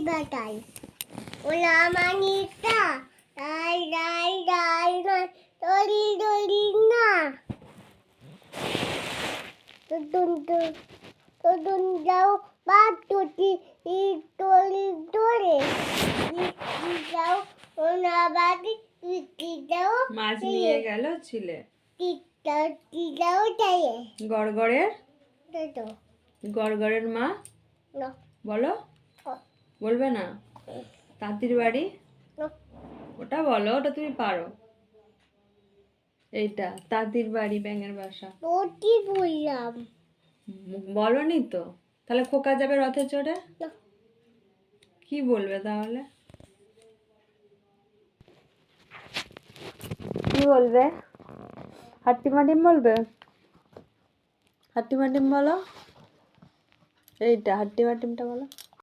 বাটাই OLA মানিটা রাই রাই রাই রাই তরি তরি না তুতুন যাও বাতুটি তরি তরে যাও ওনা বাদি তুই যাও মাছ নিয়ে গেল ছিলে টি যাও তাই গড়গড়ের তো গড়গড়ের মা না বলো বলবে না তাঁতির বাড়ি ওটা বলো, ওটা তুমি পারো। এইটা তাঁতির বাড়ি ব্যাঙের বাসা ওটি বললাম বলনি তো, তাহলে খোকা যাবে রথে চড়ে, না। কি বলবে তাহলে? কি বলবে? হাট্টিমাটিম বলবে? হাট্টিমাটিম বলো, এইটা হাট্টিমাটিমটা বলো।